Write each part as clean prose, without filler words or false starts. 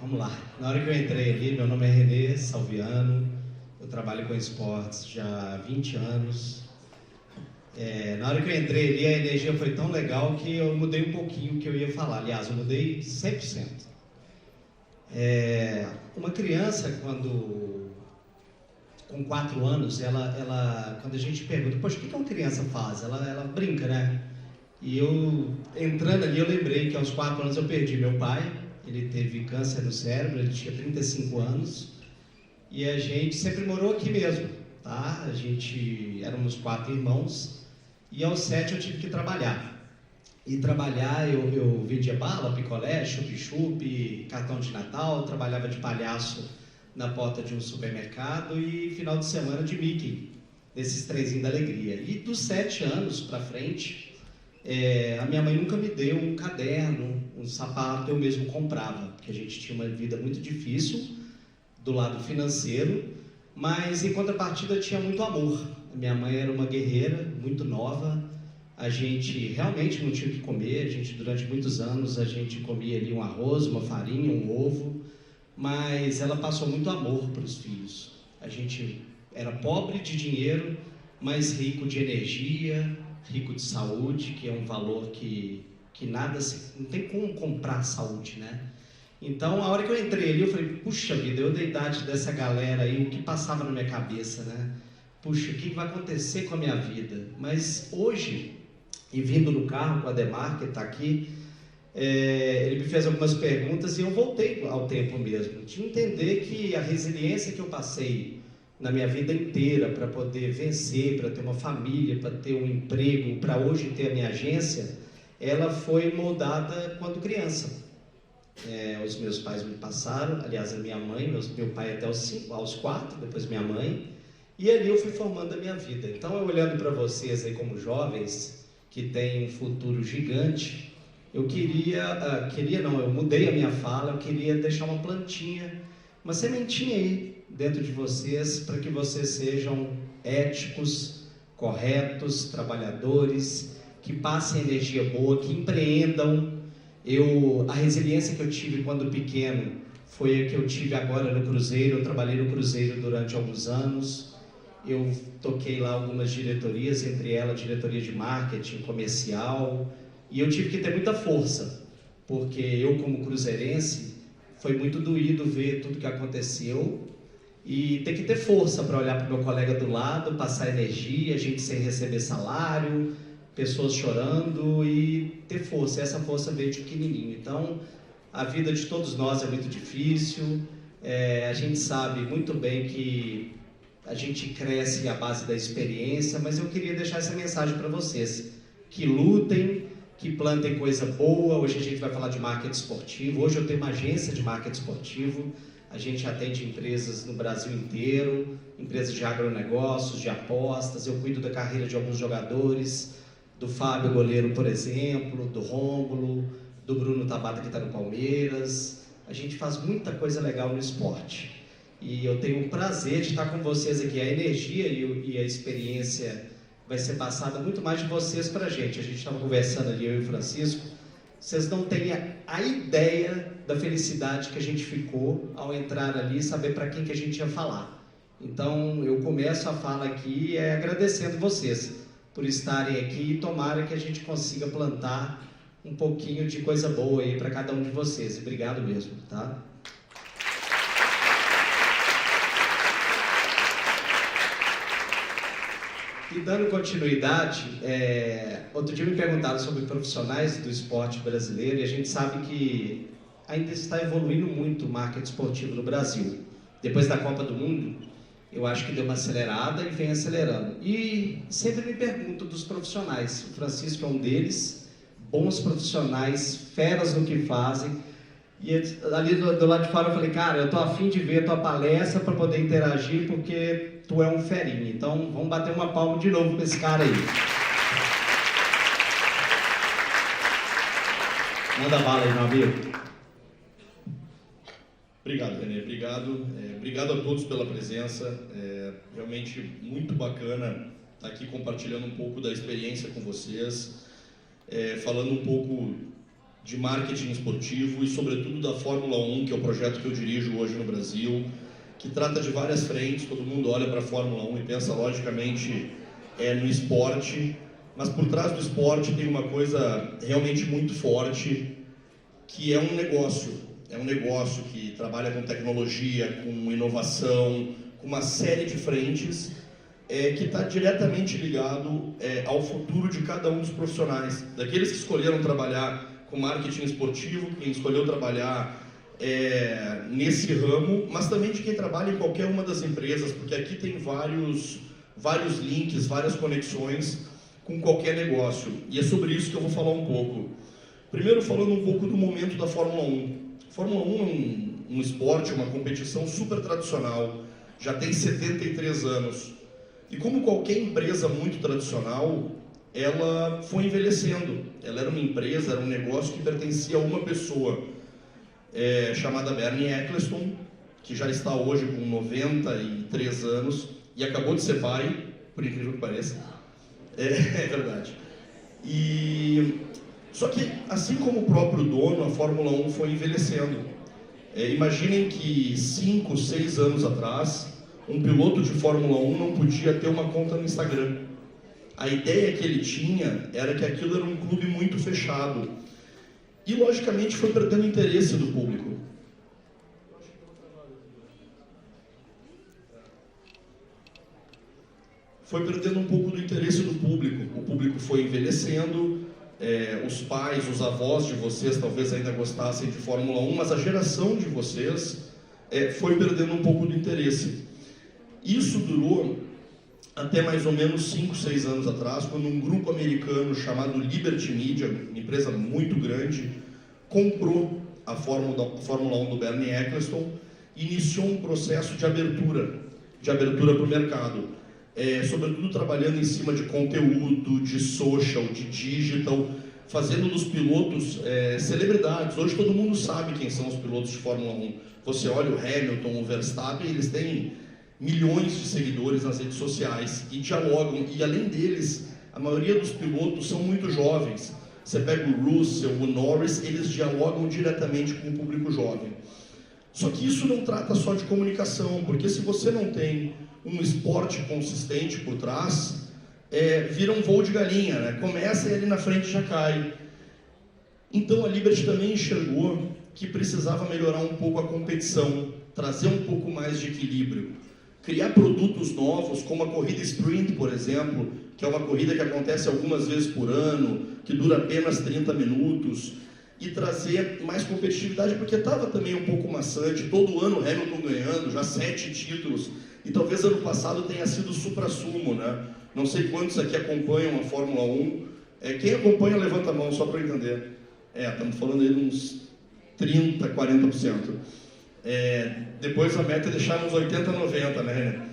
Vamos lá. Na hora que eu entrei ali, meu nome é Renê Salviano, eu trabalho com esportes já há 20 anos. Na hora que eu entrei ali, a energia foi tão legal que eu mudei um pouquinho o que eu ia falar. Aliás, eu mudei 100%. Uma criança, com 4 anos, quando a gente pergunta, poxa, o que uma criança faz? Ela brinca, né? E eu, entrando ali, eu lembrei que aos 4 anos eu perdi meu pai. Ele teve câncer no cérebro, ele tinha 35 anos. E a gente sempre morou aqui mesmo, tá? A gente, éramos 4 irmãos. E aos 7 eu tive que trabalhar. E trabalhar, eu vendia bala, picolé, chup-chup, cartão de Natal, trabalhava de palhaço na porta de um supermercado e final de semana de Mickey, nesses trenzinhos da alegria. E dos 7 anos para frente, a minha mãe nunca me deu um caderno, um sapato, eu mesmo comprava, porque a gente tinha uma vida muito difícil do lado financeiro, mas em contrapartida tinha muito amor. A minha mãe era uma guerreira, muito nova, a gente realmente não tinha o que comer, durante muitos anos a gente comia ali um arroz, uma farinha, um ovo, mas ela passou muito amor para os filhos. A gente era pobre de dinheiro, mas rico de energia, rico de saúde, que é um valor que nada não tem como comprar saúde, né? Então, a hora que eu entrei ali, eu falei, puxa vida, eu da idade dessa galera aí, o que passava na minha cabeça, né? Puxa, o que vai acontecer com a minha vida? Mas hoje, e vindo no carro com o Ademar, que está aqui, ele me fez algumas perguntas e eu voltei ao tempo mesmo, de entender que a resiliência que eu passei na minha vida inteira para poder vencer, para ter uma família, para ter um emprego, para hoje ter a minha agência, ela foi moldada quando criança. Os meus pais me passaram, aliás, a minha mãe, meu pai até aos 4, depois minha mãe, e ali eu fui formando a minha vida. Então, eu olhando para vocês aí como jovens, que têm um futuro gigante, eu eu mudei a minha fala, eu queria deixar uma plantinha, uma sementinha aí dentro de vocês, para que vocês sejam éticos, corretos, trabalhadores, que passem energia boa, que empreendam. A resiliência que eu tive quando pequeno foi a que eu tive agora no Cruzeiro. Eu trabalhei no Cruzeiro durante alguns anos. Eu toquei lá algumas diretorias, entre elas diretoria de marketing, comercial, e eu tive que ter muita força, porque eu, como cruzeirense, foi muito doído ver tudo que aconteceu e ter que ter força para olhar para o meu colega do lado, passar energia, a gente sem receber salário, pessoas chorando, e ter força. Essa força veio de pequenininho. Então, a vida de todos nós é muito difícil, a gente sabe muito bem que a gente cresce à base da experiência, mas eu queria deixar essa mensagem para vocês, que lutem, que plantem coisa boa. Hoje a gente vai falar de marketing esportivo. Hoje eu tenho uma agência de marketing esportivo, a gente atende empresas no Brasil inteiro, empresas de agronegócios, de apostas. Eu cuido da carreira de alguns jogadores, do Fábio goleiro, por exemplo, do Rômulo, do Bruno Tabata, que está no Palmeiras. A gente faz muita coisa legal no esporte. E eu tenho o prazer de estar com vocês aqui. A energia e a experiência vai ser passada muito mais de vocês para a gente. A gente estava conversando ali, eu e o Francisco. Vocês não têm a ideia da felicidade que a gente ficou ao entrar ali e saber para quem que a gente ia falar. Então, eu começo a fala aqui agradecendo vocês por estarem aqui, e tomara que a gente consiga plantar um pouquinho de coisa boa aí para cada um de vocês. Obrigado mesmo, tá? E dando continuidade, outro dia me perguntaram sobre profissionais do esporte brasileiro, e a gente sabe que ainda está evoluindo muito o marketing esportivo no Brasil. Depois da Copa do Mundo, eu acho que deu uma acelerada e vem acelerando. E sempre me pergunto dos profissionais. O Francisco é um deles, bons profissionais, feras no que fazem. E ali do lado de fora eu falei, cara, eu tô a fim de ver a tua palestra para poder interagir, porque tu é um ferinha. Então vamos bater uma palma de novo com esse cara aí. Manda bala aí, meu amigo. Obrigado, Renê. Obrigado. Obrigado a todos pela presença. Realmente muito bacana estar aqui compartilhando um pouco da experiência com vocês, falando um pouco de marketing esportivo e, sobretudo, da Fórmula 1, que é o projeto que eu dirijo hoje no Brasil, que trata de várias frentes. Todo mundo olha para a Fórmula 1 e pensa, logicamente, no esporte, mas por trás do esporte tem uma coisa realmente muito forte, que é um negócio. É um negócio que trabalha com tecnologia, com inovação, com uma série de frentes, que está diretamente ligado ao futuro de cada um dos profissionais. Daqueles que escolheram trabalhar com marketing esportivo, quem escolheu trabalhar nesse ramo, mas também de quem trabalha em qualquer uma das empresas, porque aqui tem vários links, várias conexões com qualquer negócio. E é sobre isso que eu vou falar um pouco. Primeiro, falando um pouco do momento da Fórmula 1. A Fórmula 1 é um esporte, uma competição super tradicional, já tem 73 anos. E como qualquer empresa muito tradicional, ela foi envelhecendo. Ela era uma empresa, era um negócio que pertencia a uma pessoa, chamada Bernie Ecclestone, que já está hoje com 93 anos e acabou de ser pai, por incrível que pareça. É verdade. Só que, assim como o próprio dono, a Fórmula 1 foi envelhecendo. Imaginem que 5, 6 anos atrás, um piloto de Fórmula 1 não podia ter uma conta no Instagram. A ideia que ele tinha era que aquilo era um clube muito fechado. E, logicamente, foi perdendo o interesse do público. Foi perdendo um pouco do interesse do público. O público foi envelhecendo, os pais, os avós de vocês talvez ainda gostassem de Fórmula 1, mas a geração de vocês foi perdendo um pouco do interesse. Isso durou até mais ou menos 5, 6 anos atrás, quando um grupo americano chamado Liberty Media, uma empresa muito grande, comprou a Fórmula 1 do Bernie Ecclestone e iniciou um processo de abertura para o mercado. Sobretudo trabalhando em cima de conteúdo, de social, de digital, fazendo dos pilotos celebridades. Hoje todo mundo sabe quem são os pilotos de Fórmula 1. Você olha o Hamilton, o Verstappen, eles têm milhões de seguidores nas redes sociais e dialogam. E além deles, a maioria dos pilotos são muito jovens. Você pega o Russell, o Norris, eles dialogam diretamente com o público jovem. Só que isso não trata só de comunicação, porque se você não tem um esporte consistente por trás, vira um voo de galinha, né? Começa e ali na frente já cai. Então a Liberty também enxergou que precisava melhorar um pouco a competição, trazer um pouco mais de equilíbrio, criar produtos novos, como a corrida sprint, por exemplo, que é uma corrida que acontece algumas vezes por ano, que dura apenas 30 minutos, e trazer mais competitividade, porque estava também um pouco maçante, todo ano Hamilton ganhando, já 7 títulos, e talvez ano passado tenha sido o supra-sumo, né? Não sei quantos aqui acompanham a Fórmula 1. Quem acompanha, levanta a mão, só para eu entender. Estamos falando aí de uns 30%, 40%. Depois a meta é deixar uns 80%, 90%, né?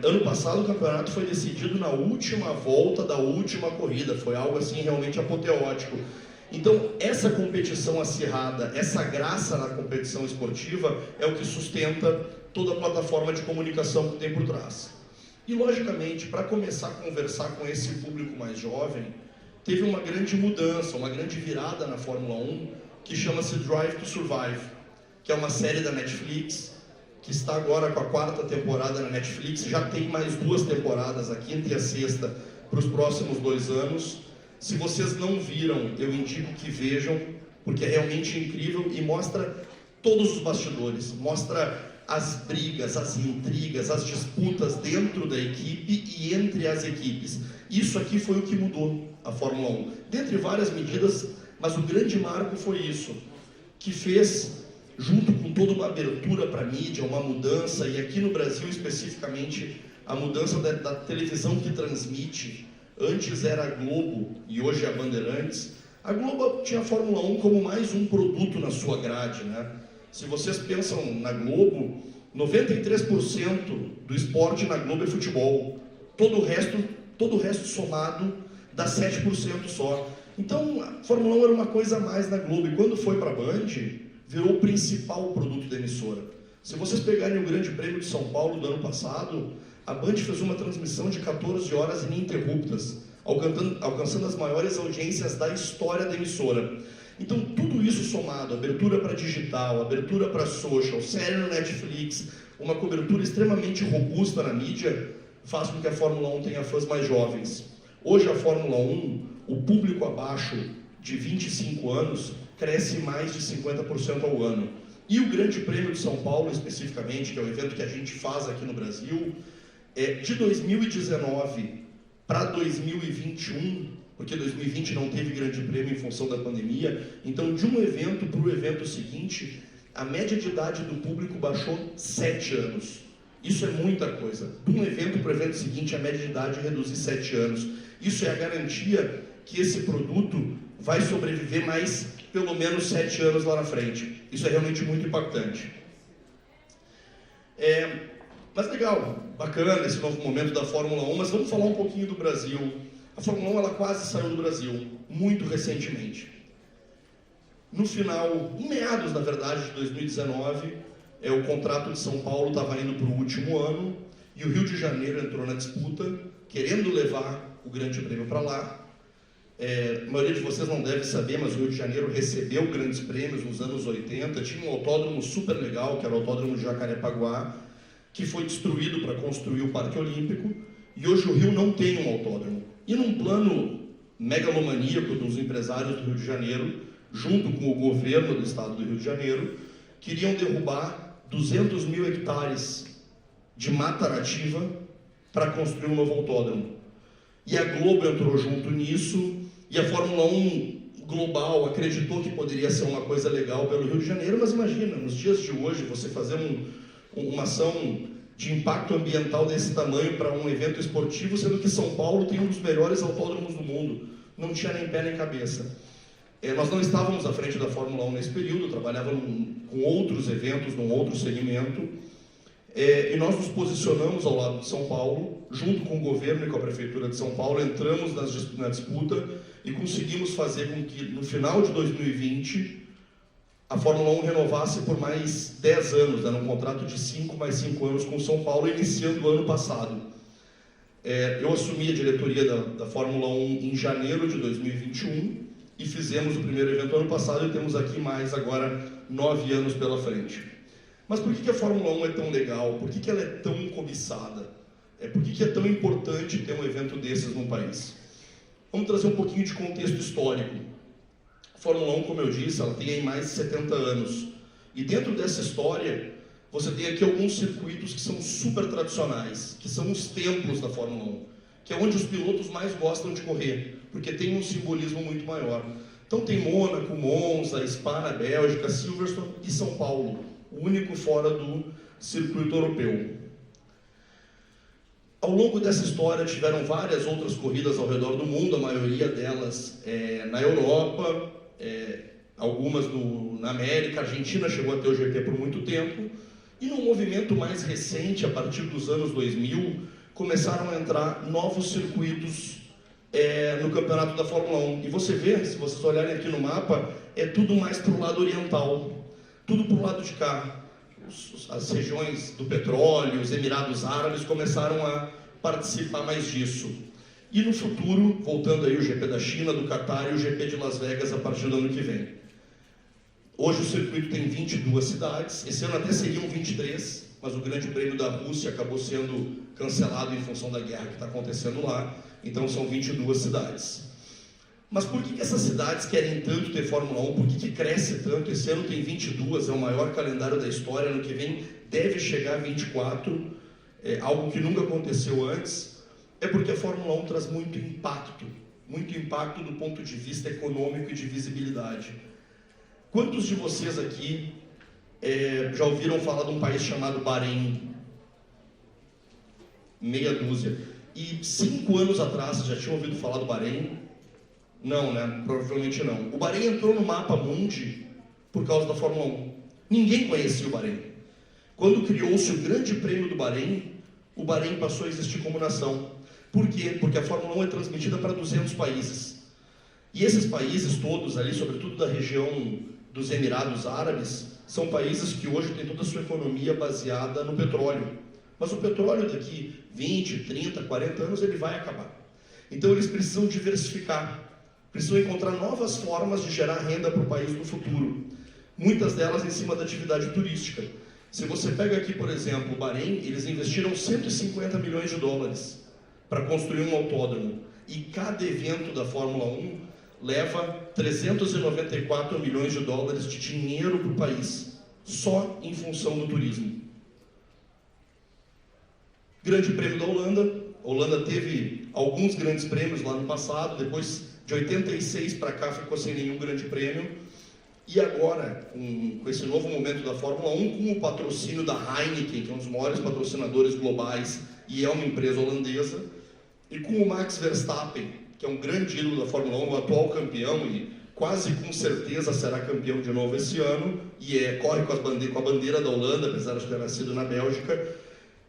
Ano passado o campeonato foi decidido na última volta da última corrida, foi algo assim realmente apoteótico. Então, essa competição acirrada, essa graça na competição esportiva é o que sustenta toda a plataforma de comunicação que tem por trás. E, logicamente, para começar a conversar com esse público mais jovem, teve uma grande mudança, uma grande virada na Fórmula 1, que chama-se Drive to Survive, que é uma série da Netflix, que está agora com a 4ª temporada na Netflix, já tem mais 2 temporadas, a 5ª e a 6ª, para os próximos 2 anos. Se vocês não viram, eu indico que vejam, porque é realmente incrível e mostra todos os bastidores, mostra as brigas, as intrigas, as disputas dentro da equipe e entre as equipes. Isso aqui foi o que mudou a Fórmula 1, dentre várias medidas, mas o grande marco foi isso, que fez, junto com toda uma abertura para a mídia, uma mudança, e aqui no Brasil especificamente, a mudança da televisão que transmite. Antes era a Globo e hoje é a Bandeirantes. A Globo tinha a Fórmula 1 como mais um produto na sua grade, né? Se vocês pensam na Globo, 93% do esporte na Globo é futebol. Todo o resto somado dá 7% só. Então, a Fórmula 1 era uma coisa a mais na Globo. E quando foi para a Band, virou o principal produto da emissora. Se vocês pegarem o Grande Prêmio de São Paulo do ano passado, a Band fez uma transmissão de 14 horas ininterruptas. alcançando as maiores audiências da história da emissora. Então, tudo isso somado, abertura para digital, abertura para social, série no Netflix, uma cobertura extremamente robusta na mídia, faz com que a Fórmula 1 tenha fãs mais jovens. Hoje, a Fórmula 1, o público abaixo de 25 anos, cresce mais de 50% ao ano. E o Grande Prêmio de São Paulo, especificamente, que é o evento que a gente faz aqui no Brasil, de 2019 para 2021, porque 2020 não teve Grande Prêmio em função da pandemia, então de um evento para o evento seguinte, a média de idade do público baixou 7 anos. Isso é muita coisa. De um evento para o evento seguinte, a média de idade reduzir 7 anos. Isso é a garantia que esse produto vai sobreviver mais pelo menos 7 anos lá na frente. Isso é realmente muito impactante. Mas legal, bacana esse novo momento da Fórmula 1, mas vamos falar um pouquinho do Brasil. A Fórmula 1 ela quase saiu do Brasil, muito recentemente. No final, em meados, na verdade, de 2019, o contrato de São Paulo estava indo para o último ano e o Rio de Janeiro entrou na disputa, querendo levar o Grande Prêmio para lá. A maioria de vocês não deve saber, mas o Rio de Janeiro recebeu grandes prêmios nos anos 80, tinha um autódromo super legal, que era o Autódromo de Jacarepaguá, que foi destruído para construir o Parque Olímpico, e hoje o Rio não tem um autódromo. E num plano megalomaníaco dos empresários do Rio de Janeiro, junto com o governo do estado do Rio de Janeiro, queriam derrubar 200 mil hectares de mata nativa para construir um novo autódromo. E a Globo entrou junto nisso, e a Fórmula 1 global acreditou que poderia ser uma coisa legal pelo Rio de Janeiro, mas imagina, nos dias de hoje, você fazer uma ação de impacto ambiental desse tamanho para um evento esportivo, sendo que São Paulo tem um dos melhores autódromos do mundo. Não tinha nem pé nem cabeça. Nós não estávamos à frente da Fórmula 1 nesse período, trabalhávamos com outros eventos, num outro segmento, e nós nos posicionamos ao lado de São Paulo, junto com o governo e com a Prefeitura de São Paulo, entramos na disputa e conseguimos fazer com que, no final de 2020, a Fórmula 1 renovasse por mais 10 anos, dando um contrato de 5 mais 5 anos com São Paulo, iniciando o ano passado. Eu assumi a diretoria da Fórmula 1 em janeiro de 2021 e fizemos o primeiro evento ano passado e temos aqui mais agora 9 anos pela frente. Mas por que a Fórmula 1 é tão legal? Por que ela é tão cobiçada? Por que é tão importante ter um evento desses no país? Vamos trazer um pouquinho de contexto histórico. A Fórmula 1, como eu disse, ela tem aí mais de 70 anos. E dentro dessa história, você tem aqui alguns circuitos que são super tradicionais, que são os templos da Fórmula 1, que é onde os pilotos mais gostam de correr, porque tem um simbolismo muito maior. Então tem Mônaco, Monza, Spa na Bélgica, Silverstone e São Paulo, o único fora do circuito europeu. Ao longo dessa história tiveram várias outras corridas ao redor do mundo, a maioria delas na Europa, algumas na América. A Argentina chegou a ter o GP por muito tempo, e num movimento mais recente, a partir dos anos 2000, começaram a entrar novos circuitos no campeonato da Fórmula 1. E você vê, se vocês olharem aqui no mapa, é tudo mais para o lado oriental, tudo para o lado de cá. As regiões do petróleo, os Emirados Árabes começaram a participar mais disso. E no futuro, voltando aí o GP da China, do Catar e o GP de Las Vegas a partir do ano que vem. Hoje o circuito tem 22 cidades, esse ano até seriam 23, mas o Grande Prêmio da Rússia acabou sendo cancelado em função da guerra que está acontecendo lá, então são 22 cidades. Mas por que essas cidades querem tanto ter Fórmula 1? Por que cresce tanto? Esse ano tem 22, é o maior calendário da história, ano que vem deve chegar a 24, algo que nunca aconteceu antes. É porque a Fórmula 1 traz muito impacto do ponto de vista econômico e de visibilidade. Quantos de vocês aqui já ouviram falar de um país chamado Bahrein? Meia dúzia. E 5 anos atrás, vocês já tinham ouvido falar do Bahrein? Não, né? Provavelmente não. O Bahrein entrou no mapa mundi por causa da Fórmula 1. Ninguém conhecia o Bahrein. Quando criou-se o Grande Prêmio do Bahrein, o Bahrein passou a existir como nação. Por quê? Porque a Fórmula 1 é transmitida para 200 países. E esses países todos ali, sobretudo da região dos Emirados Árabes, são países que hoje têm toda a sua economia baseada no petróleo. Mas o petróleo daqui 20, 30, 40 anos ele vai acabar. Então eles precisam diversificar, precisam encontrar novas formas de gerar renda para o país no futuro. Muitas delas em cima da atividade turística. Se você pega aqui, por exemplo, o Bahrein, eles investiram 150 milhões de dólares para construir um autódromo. E cada evento da Fórmula 1 leva 394 milhões de dólares de dinheiro para o país, só em função do turismo. Grande Prêmio da Holanda. A Holanda teve alguns grandes prêmios lá no passado, depois de 86 para cá ficou sem nenhum grande prêmio. E agora, com esse novo momento da Fórmula 1, com o patrocínio da Heineken, que é um dos maiores patrocinadores globais e é uma empresa holandesa, e com o Max Verstappen, que é um grande ídolo da Fórmula 1, o atual campeão e quase com certeza será campeão de novo esse ano, e corre com a bandeira da Holanda, apesar de ter nascido na Bélgica,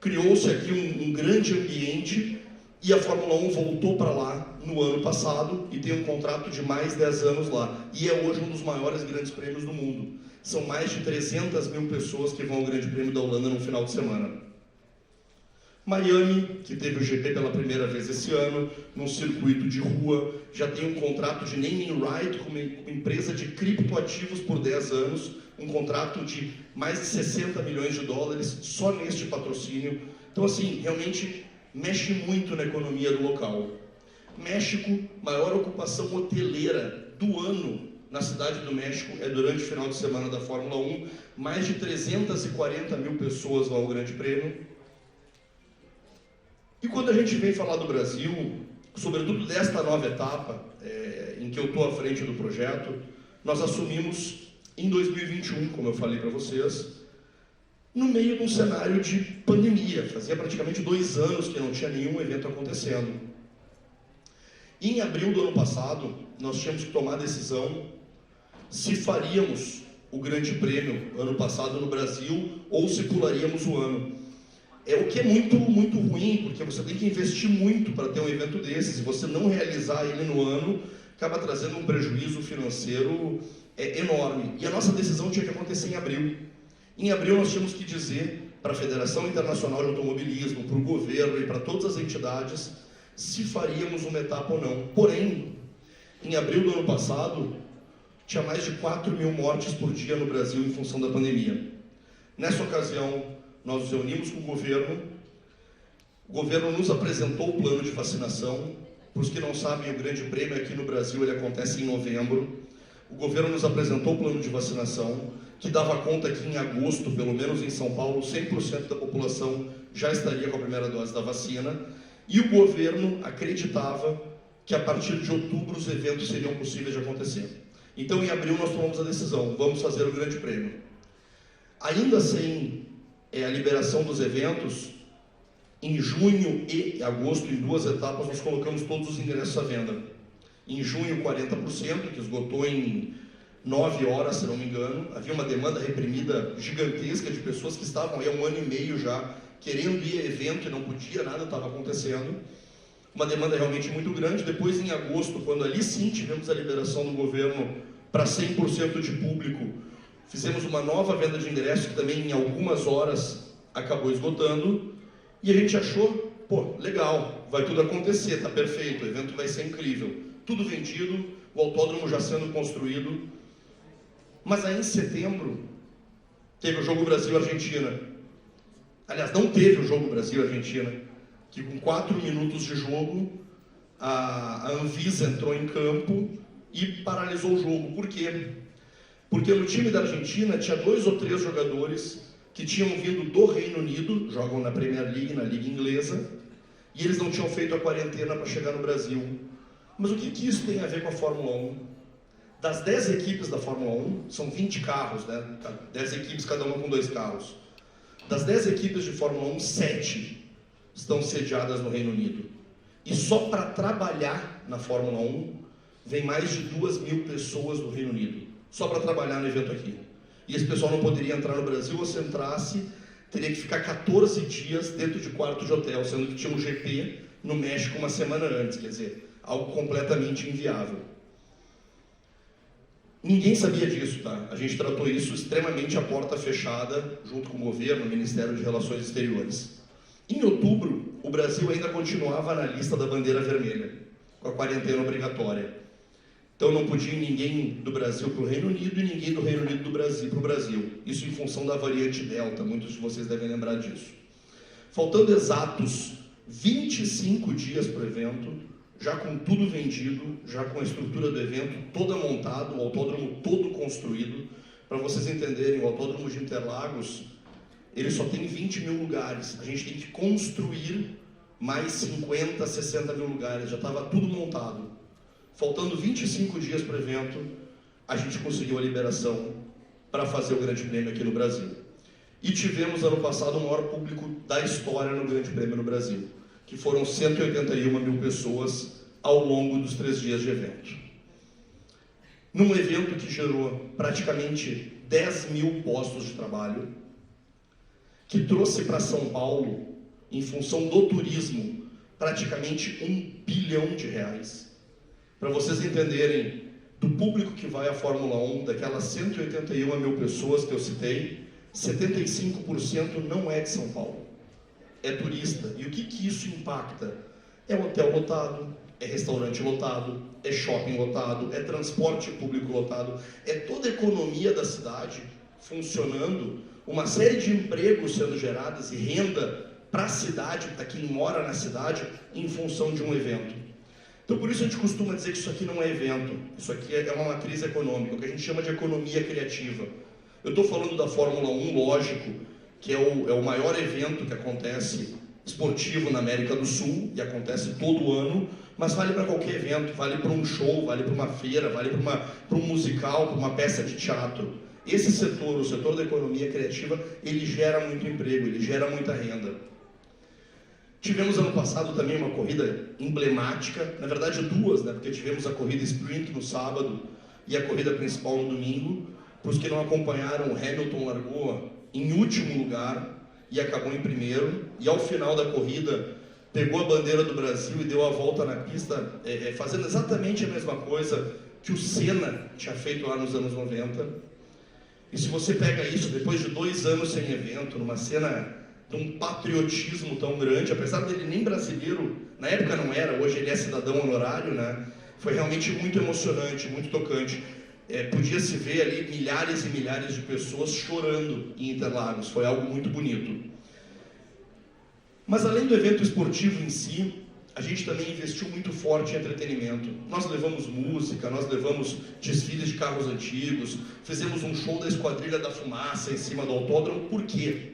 criou-se aqui um grande ambiente e a Fórmula 1 voltou para lá no ano passado e tem um contrato de mais 10 anos lá. E é hoje um dos maiores grandes prêmios do mundo. São mais de 300 mil pessoas que vão ao Grande Prêmio da Holanda no final de semana. Miami, que teve o GP pela primeira vez esse ano, num circuito de rua, já tem um contrato de naming right com uma empresa de criptoativos por 10 anos, um contrato de mais de 60 milhões de dólares só neste patrocínio. Então, assim, realmente mexe muito na economia do local. México, maior ocupação hoteleira do ano na cidade do México é durante o final de semana da Fórmula 1. Mais de 340 mil pessoas vão ao Grande Prêmio. E quando a gente vem falar do Brasil, sobretudo desta nova etapa, em que eu estou à frente do projeto, nós assumimos em 2021, como eu falei para vocês, no meio de um cenário de pandemia. Fazia praticamente 2 anos que não tinha nenhum evento acontecendo. E em abril do ano passado, nós tínhamos que tomar a decisão se faríamos o Grande Prêmio ano passado no Brasil ou se pularíamos o ano. O que é muito ruim, porque você tem que investir muito para ter um evento desses, e você não realizar ele no ano, acaba trazendo um prejuízo financeiro enorme. E a nossa decisão tinha que acontecer em abril. Em abril nós tínhamos que dizer para a Federação Internacional de Automobilismo, para o governo e para todas as entidades, se faríamos uma etapa ou não. Porém, em abril do ano passado, tinha mais de 4 mil mortes por dia no Brasil em função da pandemia. Nessa ocasião, nós nos reunimos com o governo nos apresentou o plano de vacinação. Para os que não sabem, o Grande Prêmio aqui no Brasil ele acontece em novembro. O governo nos apresentou o plano de vacinação, que dava conta que em agosto, pelo menos em São Paulo, 100% da população já estaria com a primeira dose da vacina. E o governo acreditava que a partir de outubro os eventos seriam possíveis de acontecer. Então, em abril, nós tomamos a decisão, vamos fazer o Grande Prêmio. Ainda sem a liberação dos eventos, em junho e agosto, em 2 etapas, nós colocamos todos os ingressos à venda. Em junho, 40%, que esgotou em 9 horas, se não me engano. Havia uma demanda reprimida gigantesca de pessoas que estavam aí há 1 ano e meio já, querendo ir a evento e não podia, nada estava acontecendo. Uma demanda realmente muito grande. Depois, em agosto, quando ali sim tivemos a liberação do governo para 100% de público, fizemos uma nova venda de ingressos, que também em algumas horas acabou esgotando, e a gente achou, pô, legal, vai tudo acontecer, tá perfeito, o evento vai ser incrível. Tudo vendido, o autódromo já sendo construído. Mas aí em setembro, teve o jogo Brasil-Argentina. Aliás, não teve o jogo Brasil-Argentina, que com 4 minutos de jogo, a Anvisa entrou em campo e paralisou o jogo. Por quê? Porque no time da Argentina tinha 2 ou 3 jogadores que tinham vindo do Reino Unido, jogam na Premier League, na Liga Inglesa, e eles não tinham feito a quarentena para chegar no Brasil. Mas o que isso tem a ver com a Fórmula 1? Das 10 equipes da Fórmula 1, são 20 carros, né? 10 equipes, cada uma com 2 carros. Das 10 equipes de Fórmula 1, 7 estão sediadas no Reino Unido. E só para trabalhar na Fórmula 1, vem mais de 2.000 pessoas do Reino Unido. Só para trabalhar no evento aqui. E esse pessoal não poderia entrar no Brasil, ou se entrasse, teria que ficar 14 dias dentro de quarto de hotel, sendo que tinha um GP no México uma semana antes, quer dizer, algo completamente inviável. Ninguém sabia disso, tá? A gente tratou isso extremamente à porta fechada, junto com o governo, o Ministério de Relações Exteriores. Em outubro, o Brasil ainda continuava na lista da bandeira vermelha. com a quarentena obrigatória. Então não podia ir ninguém do Brasil para o Reino Unido e ninguém do Reino Unido para o Brasil. Isso em função da variante Delta, muitos de vocês devem lembrar disso. Faltando exatos 25 dias para o evento, já com tudo vendido, já com a estrutura do evento toda montada, o autódromo todo construído. Para vocês entenderem, o autódromo de Interlagos, ele só tem 20 mil lugares. A gente tem que construir mais 50, 60 mil lugares. Já estava tudo montado. Faltando 25 dias para o evento, a gente conseguiu a liberação para fazer o Grande Prêmio aqui no Brasil. E tivemos, ano passado, o maior público da história no Grande Prêmio no Brasil, que foram 181 mil pessoas ao longo dos 3 dias de evento. Num evento que gerou praticamente 10 mil postos de trabalho, que trouxe para São Paulo, em função do turismo, praticamente R$1 bilhão. Para vocês entenderem, do público que vai à Fórmula 1, daquelas 181 mil pessoas que eu citei, 75% não é de São Paulo, é turista. E o que isso impacta? É hotel lotado, é restaurante lotado, é shopping lotado, é transporte público lotado, é toda a economia da cidade funcionando, uma série de empregos sendo gerados e renda para a cidade, para quem mora na cidade, em função de um evento. Então, por isso a gente costuma dizer que isso aqui não é evento, isso aqui é uma matriz econômica, o que a gente chama de economia criativa. Eu estou falando da Fórmula 1, lógico, que é o maior evento que acontece esportivo na América do Sul, e acontece todo ano, mas vale para qualquer evento, vale para um show, vale para uma feira, vale para um musical, para uma peça de teatro. Esse setor, o setor da economia criativa, ele gera muito emprego, ele gera muita renda. Tivemos ano passado também uma corrida emblemática, na verdade duas, né? Porque tivemos a corrida sprint no sábado e a corrida principal no domingo. Para os que não acompanharam, o Hamilton largou em último lugar e acabou em primeiro, e ao final da corrida pegou a bandeira do Brasil e deu a volta na pista, fazendo exatamente a mesma coisa que o Senna tinha feito lá nos anos 90. E se você pega isso, depois de 2 anos sem evento, numa cena de um patriotismo tão grande, apesar dele nem brasileiro, na época não era, hoje ele é cidadão honorário, né? Foi realmente muito emocionante, muito tocante. Podia se ver ali milhares e milhares de pessoas chorando em Interlagos, foi algo muito bonito. Mas além do evento esportivo em si, a gente também investiu muito forte em entretenimento. Nós levamos música, nós levamos desfiles de carros antigos, fizemos um show da Esquadrilha da Fumaça em cima do autódromo. Por quê?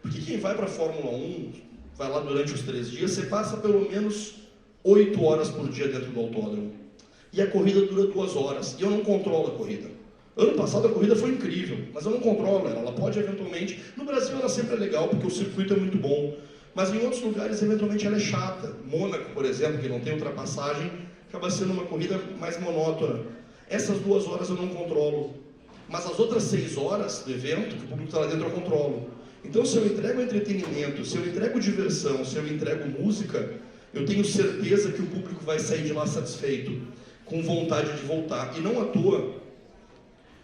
Porque quem vai para a Fórmula 1, vai lá durante os 3 dias, você passa pelo menos 8 horas por dia dentro do autódromo. E a corrida dura 2 horas, e eu não controlo a corrida. Ano passado a corrida foi incrível, mas eu não controlo ela. Ela pode eventualmente... No Brasil ela sempre é legal, porque o circuito é muito bom. Mas em outros lugares, eventualmente, ela é chata. Mônaco, por exemplo, que não tem ultrapassagem, acaba sendo uma corrida mais monótona. Essas 2 horas eu não controlo. Mas as outras 6 horas do evento, que o público está lá dentro, eu controlo. Então, se eu entrego entretenimento, se eu entrego diversão, se eu entrego música, eu tenho certeza que o público vai sair de lá satisfeito, com vontade de voltar. E não à toa,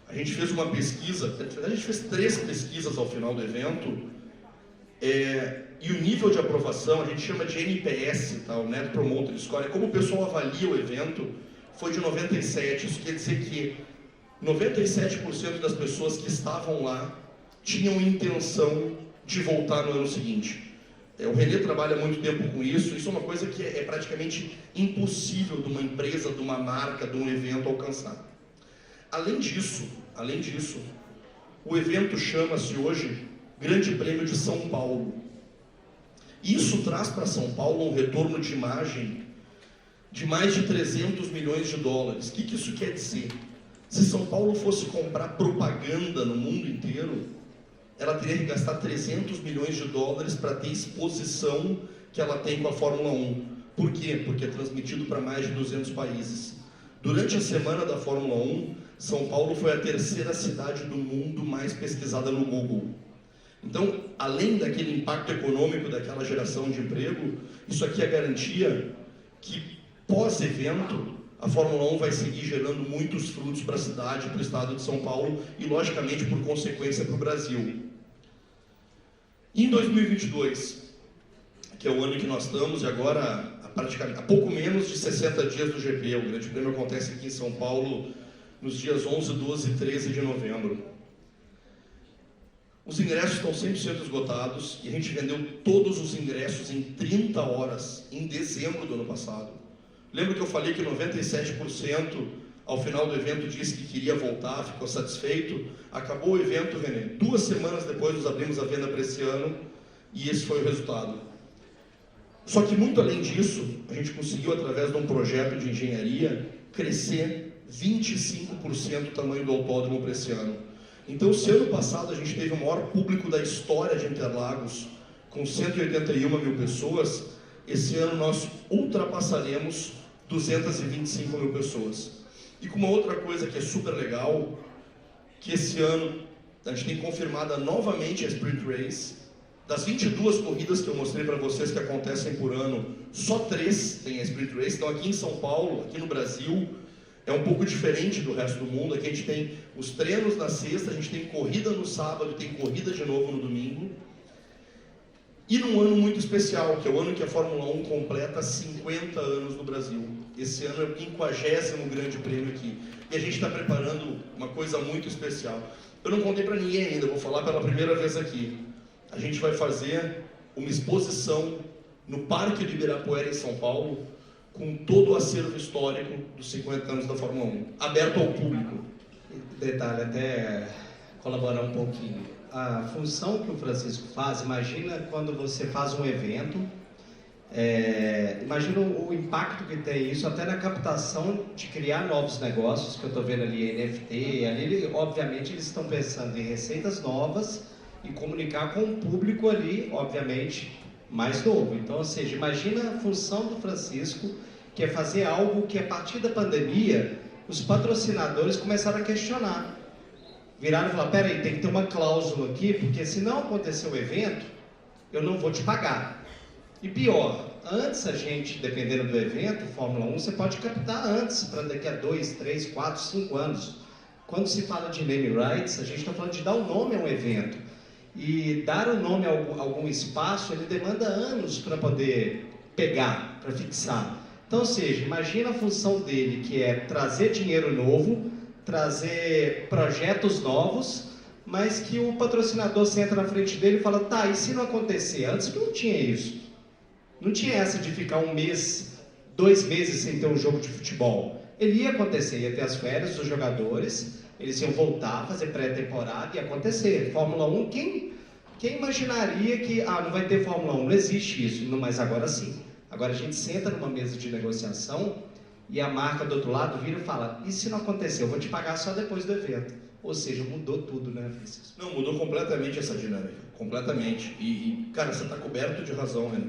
a gente fez uma pesquisa, a gente fez 3 pesquisas ao final do evento, e o nível de aprovação, a gente chama de NPS, tá? O Net Promoter Score, como o pessoal avalia o evento, foi de 97. Isso quer dizer que 97% das pessoas que estavam lá tinham intenção de voltar no ano seguinte. O Renê trabalha muito tempo com isso é uma coisa que é praticamente impossível de uma empresa, de uma marca, de um evento alcançar. Além disso, o evento chama-se hoje Grande Prêmio de São Paulo. Isso traz para São Paulo um retorno de imagem de mais de 300 milhões de dólares. O que isso quer dizer? Se São Paulo fosse comprar propaganda no mundo inteiro, ela teria que gastar 300 milhões de dólares para ter exposição que ela tem com a Fórmula 1. Por quê? Porque é transmitido para mais de 200 países. Durante a semana da Fórmula 1, São Paulo foi a 3ª cidade do mundo mais pesquisada no Google. Então, além daquele impacto econômico, daquela geração de emprego, isso aqui é garantia que, pós-evento, a Fórmula 1 vai seguir gerando muitos frutos para a cidade, para o estado de São Paulo e, logicamente, por consequência, para o Brasil. Em 2022, que é o ano que nós estamos, e agora a há pouco menos de 60 dias do GP. O Grande Prêmio acontece aqui em São Paulo nos dias 11, 12 e 13 de novembro. Os ingressos estão 100% esgotados e a gente vendeu todos os ingressos em 30 horas, em dezembro do ano passado. Lembra que eu falei que 97% ao final do evento disse que queria voltar, ficou satisfeito? Acabou o evento, René. 2 semanas depois nós abrimos a venda para esse ano e esse foi o resultado. Só que muito além disso, a gente conseguiu, através de um projeto de engenharia, crescer 25% o tamanho do autódromo para esse ano. Então, se ano passado a gente teve o maior público da história de Interlagos, com 181 mil pessoas, esse ano nós ultrapassaremos 225 mil pessoas. E com uma outra coisa que é super legal, que esse ano a gente tem confirmada novamente a Sprint Race. Das 22 corridas que eu mostrei para vocês que acontecem por ano, só 3 tem a Sprint Race. Então aqui em São Paulo, aqui no Brasil, é um pouco diferente do resto do mundo. Aqui a gente tem os treinos na sexta, a gente tem corrida no sábado, tem corrida de novo no domingo. E num ano muito especial, que é o ano que a Fórmula 1 completa 50 anos no Brasil. Esse ano é o 50º Grande Prêmio aqui. E a gente está preparando uma coisa muito especial. Eu não contei para ninguém ainda, vou falar pela primeira vez aqui. A gente vai fazer uma exposição no Parque do Ibirapuera, em São Paulo, com todo o acervo histórico dos 50 anos da Fórmula 1, aberto ao público. Detalhe, até colaborar um pouquinho. A função que o Francisco faz, imagina quando você faz um evento, imagina o impacto que tem isso, até na captação de criar novos negócios, que eu estou vendo ali, NFT, ali, obviamente, eles estão pensando em receitas novas e comunicar com o público ali, obviamente, mais novo. Então, ou seja, imagina a função do Francisco, que é fazer algo que a partir da pandemia, os patrocinadores começaram a questionar. Viraram e falaram, peraí, tem que ter uma cláusula aqui, porque se não acontecer o evento, eu não vou te pagar. E pior, antes a gente, dependendo do evento, Fórmula 1, você pode captar antes, para daqui a 2, 3, 4, 5 anos. Quando se fala de name rights, a gente está falando de dar um nome a um evento. E dar o nome a algum espaço, ele demanda anos para poder pegar, para fixar. Então, ou seja, imagina a função dele, que é trazer dinheiro novo, trazer projetos novos, mas que o patrocinador senta na frente dele e fala, tá, e se não acontecer? Antes não tinha isso. Não tinha essa de ficar 1 mês, 2 meses sem ter um jogo de futebol. Ele ia acontecer, ia ter as férias dos jogadores, eles iam voltar, fazer pré-temporada e acontecer. Fórmula 1, quem imaginaria que não vai ter Fórmula 1? Não existe isso, mas agora sim. Agora a gente senta numa mesa de negociação e a marca do outro lado vira e fala, e se não acontecer? Eu vou te pagar só depois do evento. Ou seja, mudou tudo, né, Francisco? Não, mudou completamente essa dinâmica, completamente. E cara, você está coberto de razão, né?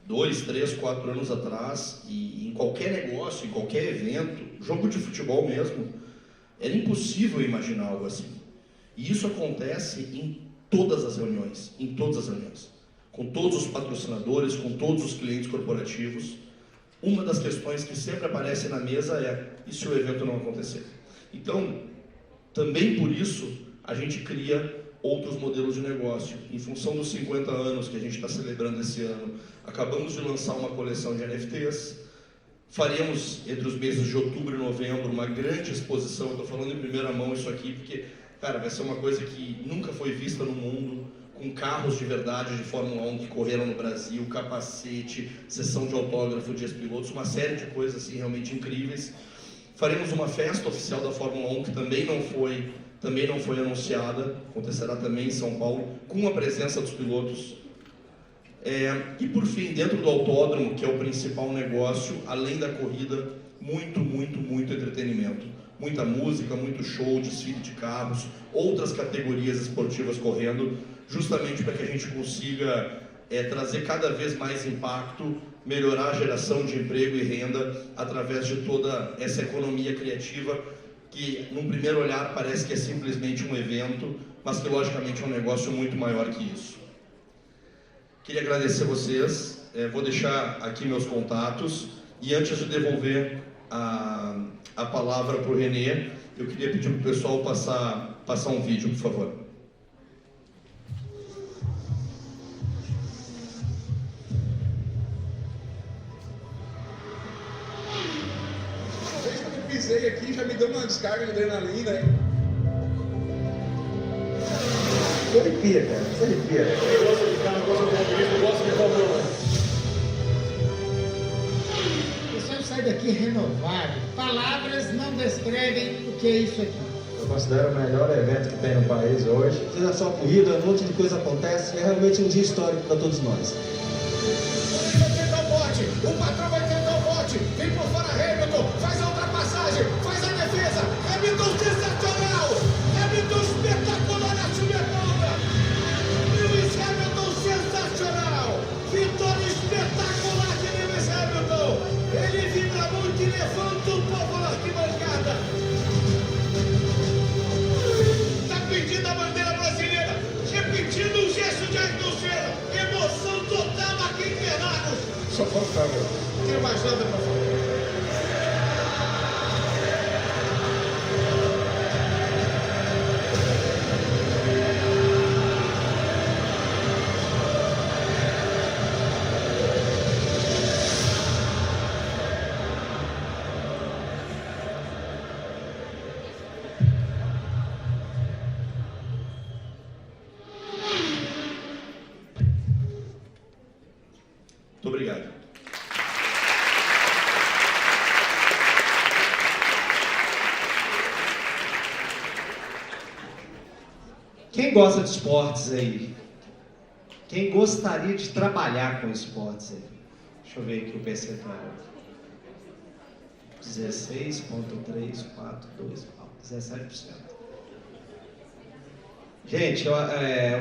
2, 3, 4 anos atrás, e em qualquer negócio, em qualquer evento, jogo de futebol mesmo, era impossível imaginar algo assim. E isso acontece em todas as reuniões, com todos os patrocinadores, com todos os clientes corporativos. Uma das questões que sempre aparece na mesa é, e se o evento não acontecer? Então, também por isso, a gente cria outros modelos de negócio. Em função dos 50 anos que a gente está celebrando esse ano, acabamos de lançar uma coleção de NFTs, faremos entre os meses de outubro e novembro uma grande exposição. Eu estou falando em primeira mão isso aqui, porque, cara, vai ser uma coisa que nunca foi vista no mundo, com carros de verdade de Fórmula 1 que correram no Brasil, capacete, sessão de autógrafo de ex-pilotos, uma série de coisas assim, realmente incríveis. Faremos uma festa oficial da Fórmula 1, que também não foi anunciada, acontecerá também em São Paulo, com a presença dos pilotos. E por fim, dentro do autódromo, que é o principal negócio, além da corrida, muito entretenimento. Muita música, muito show, desfile de carros, outras categorias esportivas correndo, justamente para que a gente consiga trazer cada vez mais impacto, melhorar a geração de emprego e renda através de toda essa economia criativa que, num primeiro olhar, parece que é simplesmente um evento, mas que, logicamente, é um negócio muito maior que isso. Queria agradecer a vocês, vou deixar aqui meus contatos, e antes de devolver a palavra para o René, eu queria pedir para o pessoal passar um vídeo, por favor. já me deu uma descarga de adrenalina, hein? Você arrepia, cara. Você arrepia. Eu gosto de ficar na coisa do automobilismo, eu gosto de Fórmula 1. O pessoal sai daqui renovado. Palavras não descrevem o que é isso aqui. Eu considero o melhor evento que tem no país hoje. Não é só corrida, um monte de coisa acontece. É realmente um dia histórico para todos nós. O patrão vai tentar o bote. Vem por fora Hamilton. Faz a ultrapassagem. Faz a defesa. Hamilton sensacional. Hamilton espetacular na subida. Lewis Hamilton sensacional. Vitória espetacular de Lewis Hamilton. Ele vibra muito e levanta o povo na arquibancada. Está pedindo a bandeira brasileira. Repetindo o gesto de Ayrton Senna. Emoção total aqui em Interlagos. Só faltava. Não tenho mais nada para falar. Muito obrigado. Quem gosta de esportes aí? Quem gostaria de trabalhar com esportes aí? Deixa eu ver aqui o percentual. 16,342, 17%. Gente, eu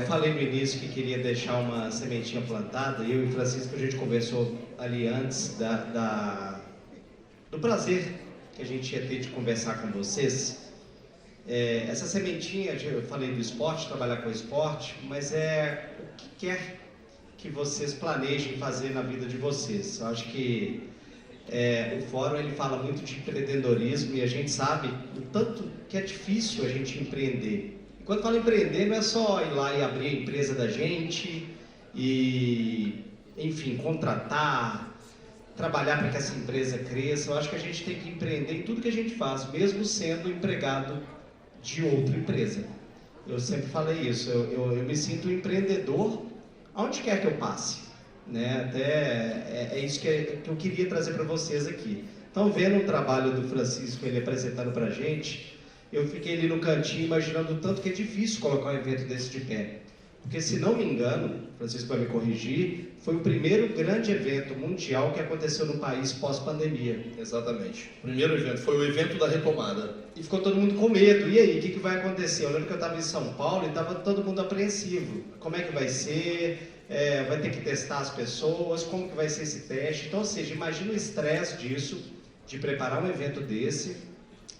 falei no início que queria deixar uma sementinha plantada. Eu e Francisco, a gente conversou ali antes do prazer que a gente ia ter de conversar com vocês. Essa sementinha, eu falei do esporte, trabalhar com esporte, mas é o que quer que vocês planejem fazer na vida de vocês. Eu acho que o fórum ele fala muito de empreendedorismo e a gente sabe o tanto que é difícil a gente empreender. E quando fala empreender, não é só ir lá e abrir a empresa da gente e, enfim, contratar, trabalhar para que essa empresa cresça. Eu acho que a gente tem que empreender em tudo que a gente faz, mesmo sendo empregado de outra empresa. Eu sempre falei isso, eu me sinto um empreendedor aonde quer que eu passe, né? Até é isso que eu queria trazer para vocês aqui. Então, vendo o trabalho do Francisco, ele apresentando para a gente, eu fiquei ali no cantinho imaginando o tanto que é difícil colocar um evento desse de pé. Porque, se não me engano, Francisco vai me corrigir, foi o primeiro grande evento mundial que aconteceu no país pós-pandemia. Exatamente. O primeiro evento foi o evento da retomada. E ficou todo mundo com medo. E aí, o que vai acontecer? Eu lembro que eu estava em São Paulo e estava todo mundo apreensivo. Como é que vai ser? Vai ter que testar as pessoas? Como que vai ser esse teste? Então, ou seja, imagina o estresse disso, de preparar um evento desse.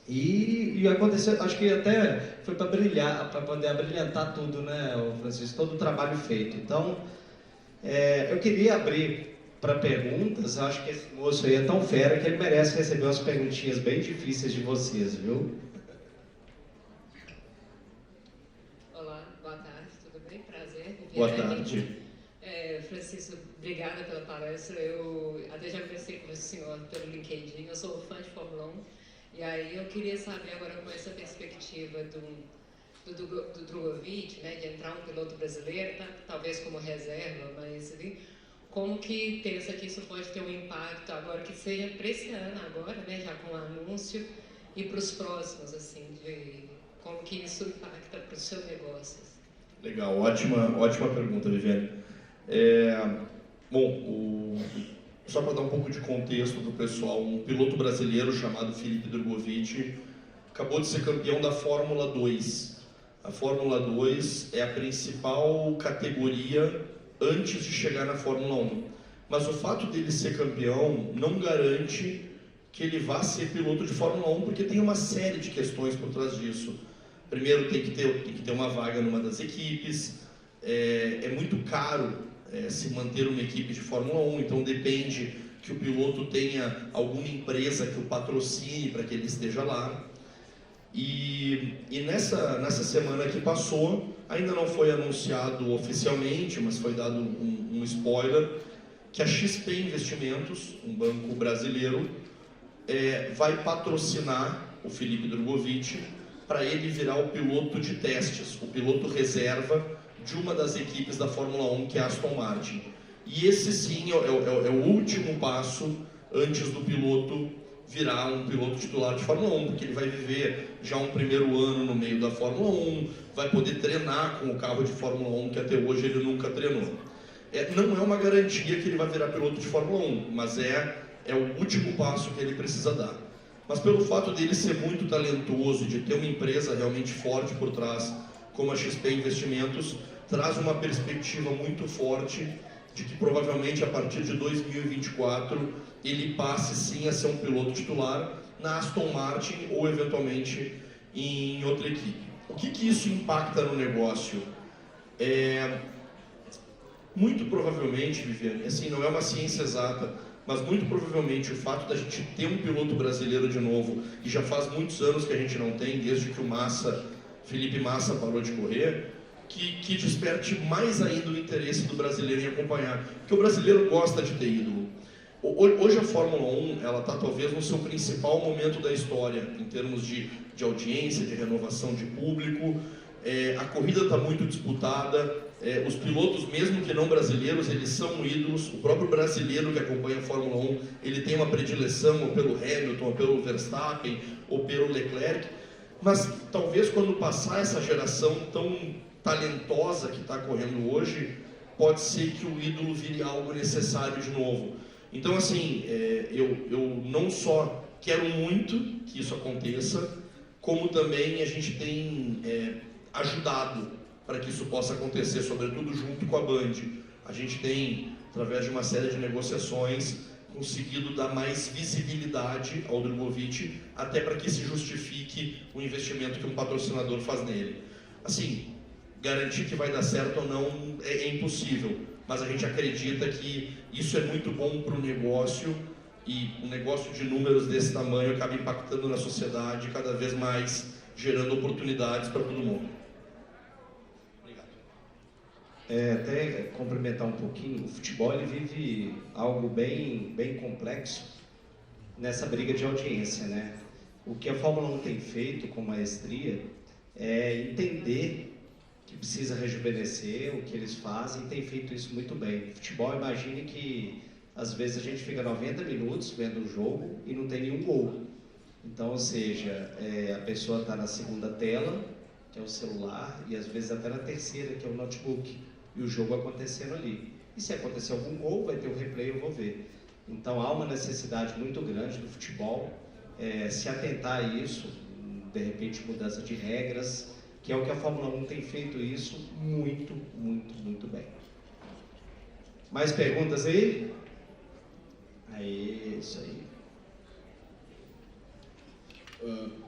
E aconteceu, acho que até foi para brilhar, para poder abrilhantar tudo, né, Francisco? Todo o trabalho feito. Então, eu queria abrir para perguntas. Acho que esse moço aí é tão fera que ele merece receber umas perguntinhas bem difíceis de vocês, viu? Olá, boa tarde, tudo bem? Prazer. Boa tarde. Francisco, obrigada pela palestra. Eu até já conversei com o senhor pelo LinkedIn, eu sou fã de Fórmula 1. E aí eu queria saber agora, com essa perspectiva do Drogovic, né, de entrar um piloto brasileiro, talvez como reserva, mas como que pensa que isso pode ter um impacto agora, que seja para esse ano agora, né, já com o anúncio, e para os próximos, assim, de como que isso impacta para o seu negócio? Legal, ótima pergunta, Viviane. Só para dar um pouco de contexto do pessoal, um piloto brasileiro chamado Felipe Drogovic acabou de ser campeão da Fórmula 2. A Fórmula 2 é a principal categoria antes de chegar na Fórmula 1. Mas o fato dele ser campeão não garante que ele vá ser piloto de Fórmula 1, porque tem uma série de questões por trás disso. Primeiro, tem que ter uma vaga numa das equipes, é muito caro se manter uma equipe de Fórmula 1, então depende que o piloto tenha alguma empresa que o patrocine para que ele esteja lá. E nessa semana que passou, ainda não foi anunciado oficialmente, mas foi dado um spoiler, que a XP Investimentos, um banco brasileiro, vai patrocinar o Felipe Drugovich para ele virar o piloto de testes, o piloto reserva de uma das equipes da Fórmula 1, que é a Aston Martin. E esse sim é o último passo antes do piloto virar um piloto titular de Fórmula 1, porque ele vai viver já um primeiro ano no meio da Fórmula 1, vai poder treinar com o carro de Fórmula 1, que até hoje ele nunca treinou. Não é uma garantia que ele vai virar piloto de Fórmula 1, mas é o último passo que ele precisa dar. Mas pelo fato dele ser muito talentoso, de ter uma empresa realmente forte por trás, como a XP Investimentos, traz uma perspectiva muito forte de que provavelmente a partir de 2024 ele passe sim a ser um piloto titular na Aston Martin ou eventualmente em outra equipe. O que isso impacta no negócio? Muito provavelmente, Viviane, assim, não é uma ciência exata, mas muito provavelmente o fato da gente ter um piloto brasileiro de novo, e já faz muitos anos que a gente não tem, desde que o Felipe Massa parou de correr, que desperte mais ainda o interesse do brasileiro em acompanhar, porque o brasileiro gosta de ter ídolo. Hoje a Fórmula 1 ela está talvez no seu principal momento da história, em termos de audiência, de renovação de público. A corrida está muito disputada, os pilotos, mesmo que não brasileiros, eles são ídolos. O próprio brasileiro que acompanha a Fórmula 1, ele tem uma predileção ou pelo Hamilton, ou pelo Verstappen, ou pelo Leclerc. Mas talvez quando passar essa geração tão talentosa que está correndo hoje, pode ser que o ídolo vire algo necessário de novo. Então, assim, eu não só quero muito que isso aconteça, como também a gente tem ajudado para que isso possa acontecer, sobretudo junto com a Band. A gente tem, através de uma série de negociações, conseguido dar mais visibilidade ao Drugovich, até para que se justifique o investimento que um patrocinador faz nele. Assim, garantir que vai dar certo ou não é impossível, mas a gente acredita que isso é muito bom para o negócio, e um negócio de números desse tamanho acaba impactando na sociedade cada vez mais, gerando oportunidades para todo mundo. Obrigado. Até complementar um pouquinho, o futebol ele vive algo bem complexo nessa briga de audiência, né? O que a Fórmula 1 tem feito com maestria é entender que precisa rejuvenescer o que eles fazem, e tem feito isso muito bem. Futebol, imagine que às vezes a gente fica 90 minutos vendo o jogo e não tem nenhum gol. Então, ou seja, a pessoa está na segunda tela, que é o celular, e às vezes até na terceira, que é o notebook, e o jogo acontecendo ali. E se acontecer algum gol, vai ter o replay, eu vou ver. Então há uma necessidade muito grande do futebol se atentar a isso, de repente mudança de regras, que é o que a Fórmula 1 tem feito isso muito, muito, muito bem. Mais perguntas aí? Aí, isso aí.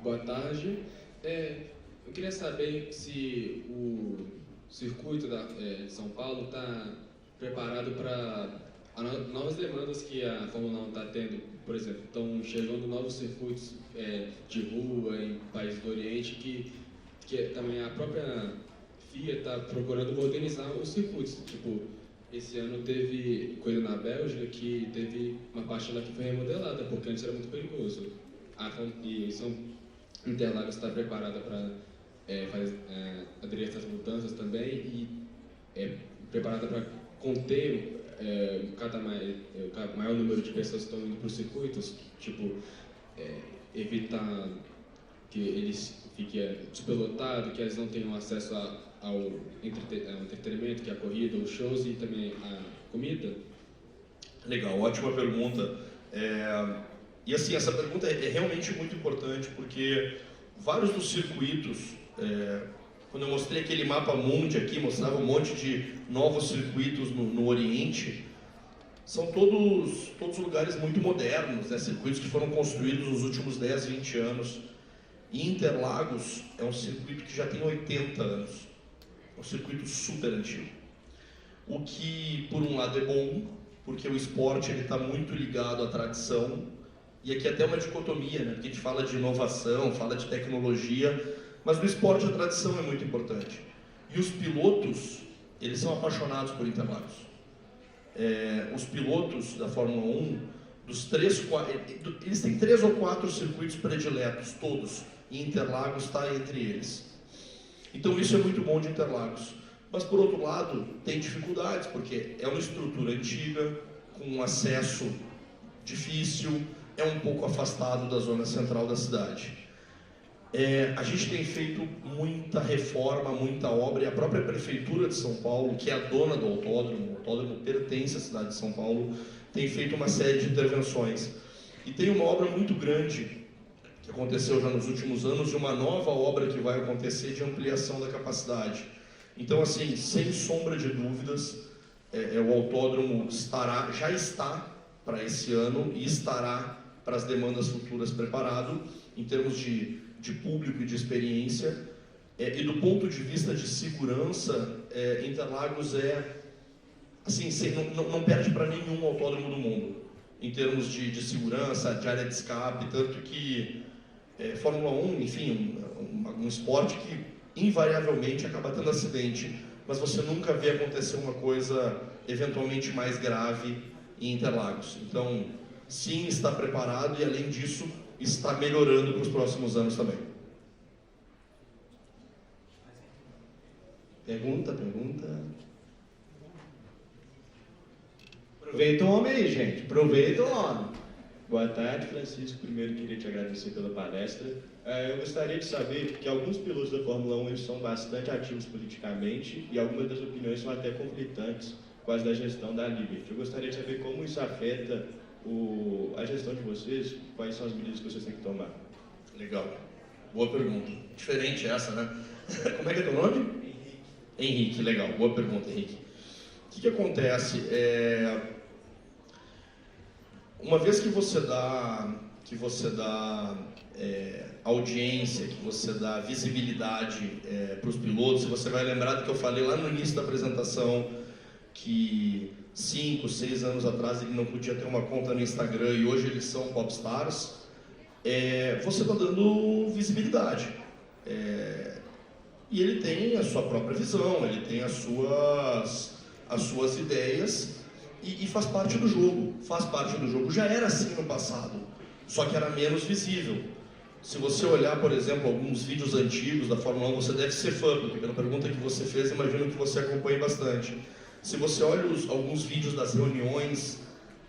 Boa tarde. Eu queria saber se o circuito de São Paulo está preparado para novas demandas que a Fórmula 1 está tendo. Por exemplo, estão chegando novos circuitos de rua em países do Oriente que também a própria FIA está procurando modernizar os circuitos. Tipo, esse ano teve coisa na Bélgica que teve uma parte lá que foi remodelada, porque antes era muito perigoso. E Interlagos está preparada para aderir a essas mudanças também, e preparada para conter o maior número de pessoas que estão indo para os circuitos, tipo, evitar que eles fiquem superlotados, que eles não tenham acesso ao entretenimento, que é a corrida, os shows e também a comida? Legal, ótima pergunta. E assim, essa pergunta é realmente muito importante, porque vários dos circuitos, quando eu mostrei aquele mapa mundi aqui, mostrava um monte de novos circuitos no Oriente, são todos lugares muito modernos, né? Circuitos que foram construídos nos últimos 10, 20 anos. E Interlagos é um circuito que já tem 80 anos, é um circuito super antigo. O que, por um lado, é bom, porque o esporte está muito ligado à tradição, e aqui até uma dicotomia, né? Porque a gente fala de inovação, fala de tecnologia, mas no esporte a tradição é muito importante. E os pilotos, eles são apaixonados por Interlagos. Os pilotos da Fórmula 1, eles têm 3 ou 4 circuitos prediletos, todos, e Interlagos está entre eles. Então isso é muito bom de Interlagos. Mas por outro lado, tem dificuldades, porque é uma estrutura antiga, com um acesso difícil, é um pouco afastado da zona central da cidade. A gente tem feito muita reforma, muita obra, e a própria Prefeitura de São Paulo, que é a dona do autódromo, o autódromo pertence à cidade de São Paulo, tem feito uma série de intervenções. E tem uma obra muito grande, que aconteceu já nos últimos anos, e uma nova obra que vai acontecer de ampliação da capacidade. Então, assim, sem sombra de dúvidas, o autódromo já está para esse ano e estará para as demandas futuras preparado, em termos de público e de experiência. E do ponto de vista de segurança, Interlagos assim, não perde para nenhum autódromo do mundo, em termos de segurança, de área de escape, tanto que Fórmula 1, enfim, um esporte que invariavelmente acaba tendo acidente, mas você nunca vê acontecer uma coisa eventualmente mais grave em Interlagos. Então, sim, está preparado e, além disso, está melhorando para os próximos anos também. Pergunta. Aproveita o homem aí, gente. Aproveita o homem. Boa tarde, Francisco. Primeiro, queria te agradecer pela palestra. Eu gostaria de saber que alguns pilotos da Fórmula 1 eles são bastante ativos politicamente e algumas das opiniões são até conflitantes com as da gestão da Liberty. Eu gostaria de saber como isso afeta a gestão de vocês, quais são as medidas que vocês têm que tomar. Legal. Boa pergunta. Diferente essa, né? Como é que é teu nome? Henrique, legal. Boa pergunta, Henrique. O que acontece? Uma vez que você dá audiência, que você dá visibilidade para os pilotos, você vai lembrar do que eu falei lá no início da apresentação, que 5, 6 anos atrás ele não podia ter uma conta no Instagram e hoje eles são popstars, você está dando visibilidade. E ele tem a sua própria visão, ele tem as suas ideias e faz parte do jogo. Já era assim no passado, só que era menos visível. Se você olhar, por exemplo, alguns vídeos antigos da Fórmula 1, você deve ser fã, porque pela pergunta que você fez, imagino que você acompanhe bastante. Se você olha alguns vídeos das reuniões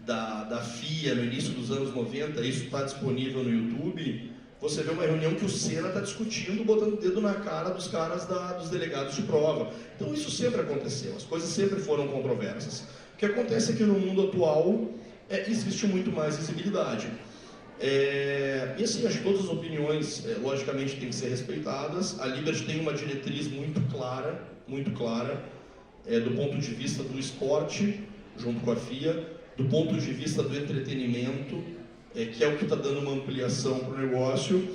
da FIA no início dos anos 90, isso está disponível no YouTube, você vê uma reunião que o Senna está discutindo, botando o dedo na cara dos caras dos delegados de prova. Então isso sempre aconteceu, as coisas sempre foram controversas. O que acontece é que no mundo atual existe muito mais visibilidade. E assim, acho que todas as opiniões, logicamente, têm que ser respeitadas. A Liberty tem uma diretriz muito clara, do ponto de vista do esporte, junto com a FIA, do ponto de vista do entretenimento, que é o que está dando uma ampliação para o negócio,